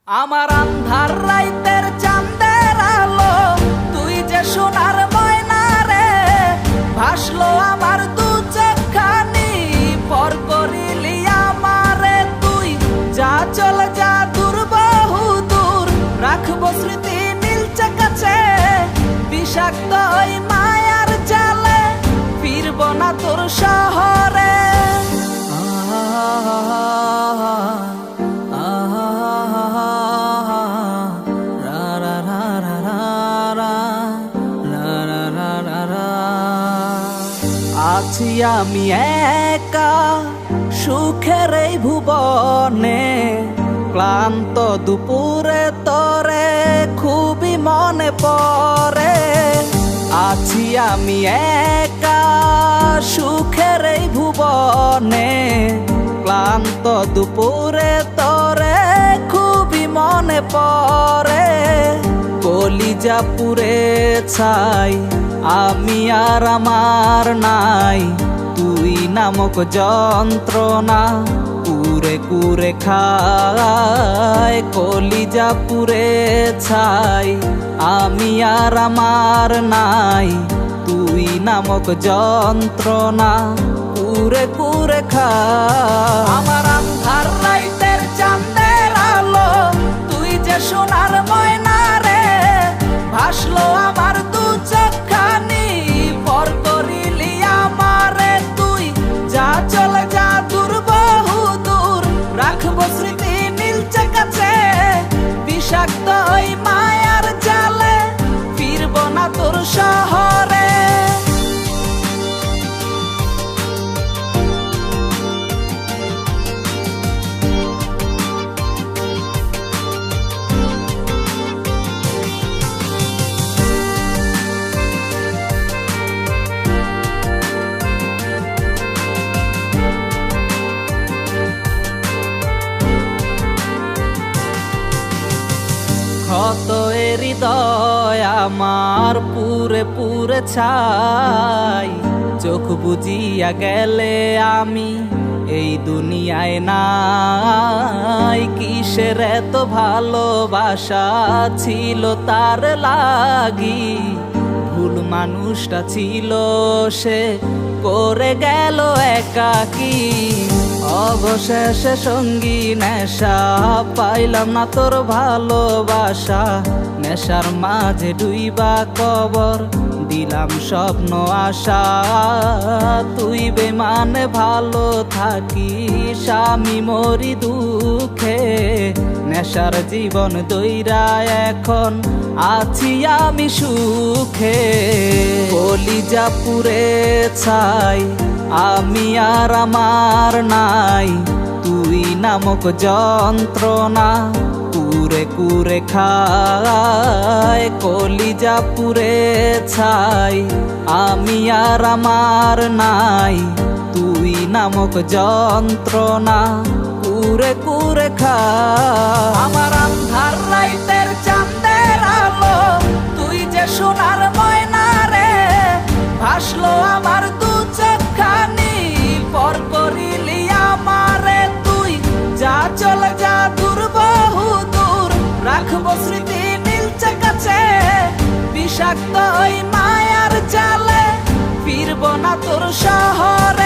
আমার আন্ধার রাইতের চাঁদের আলো, তুই যে সোনার ময়না রে, ভাসলো আমার দু চোখখানি, পর করিলি আমারে তুই। যা চলে যা দূর বহু দূর, রাখবো স্মৃতি নীলচে কাছে, বিষাক্ত ওই মায়ার জালে, ফিরব না তোর শহরে। আছি আমি একা সুখের এই ভুবনে, ক্লান্ত দুপুরে তরে খুবই মনে পড়ে। আছি আমি একা সুখের এই ভুবনে, ক্লান্ত দুপুরে তরে খুবই মনে পড়ে। কলিজা পুড়ে ছাই আমি আর আমার নাই, তুই নামক যন্ত্রণা কুরে কুরে খায়। কলিজা পুড়ে ছাই আমি আর আমার নাই, তুই নামক যন্ত্রণা কুরে কুরে খায়। আমার আন্ধার রাইতের চাঁদের আলো, তুই যে সোনার ময়না রে, ভাসলো আমার দু চোখখানি, পর করিলি আমারে তুই। যা চলে যা দূর বহু দূর, রাখবো স্মৃতি নীলচে কাছে, বিষাক্ত ওই মায়ার জালে, ফিরব না তোর শহরে। ক্ষত হৃদয় আমার পুরে পুরে ছাই, চোখ বুজিয়া গেলে আমি এই দুনিয়ায় নাই। কিসের এত ভালোবাসা ছিল তার লাগি, ভুল মানুষটা ছিল সে, করে গেল একাকী। অবশেষে সঙ্গী নেশা, পাইলাম না তোর ভালোবাসা, নেশার মাঝে ডুইবা কবর দিলাম স্বপ্ন আশা। তুই বেমানে ভালো থাকিস, আমি মরি দুঃখে, নেশার জীবন দইরা এখন আছি আমি সুখে। কলিজা পুড়ে ছাই আমি আর আমার নাই, তুই নামক যন্ত্রণা কুরে কুরে খায়। কলিজা পুড়ে ছাই আমি আর আমার নাই, তুই নামক যন্ত্রণা কুরে কুরে খায়। আমার আন্ধার রাইতের চাঁদের আলো, তুই যে সোনার ময়না রে, ভাসলো আমার দু চোখখানি, পর করিলি আমারে তুই। যা চলে যা দূর বহু দূর, রাখবো স্মৃতি নীলচে কাছে, বিষাক্ত ওই মায়ার জালে, ফিরব না তোর শহর।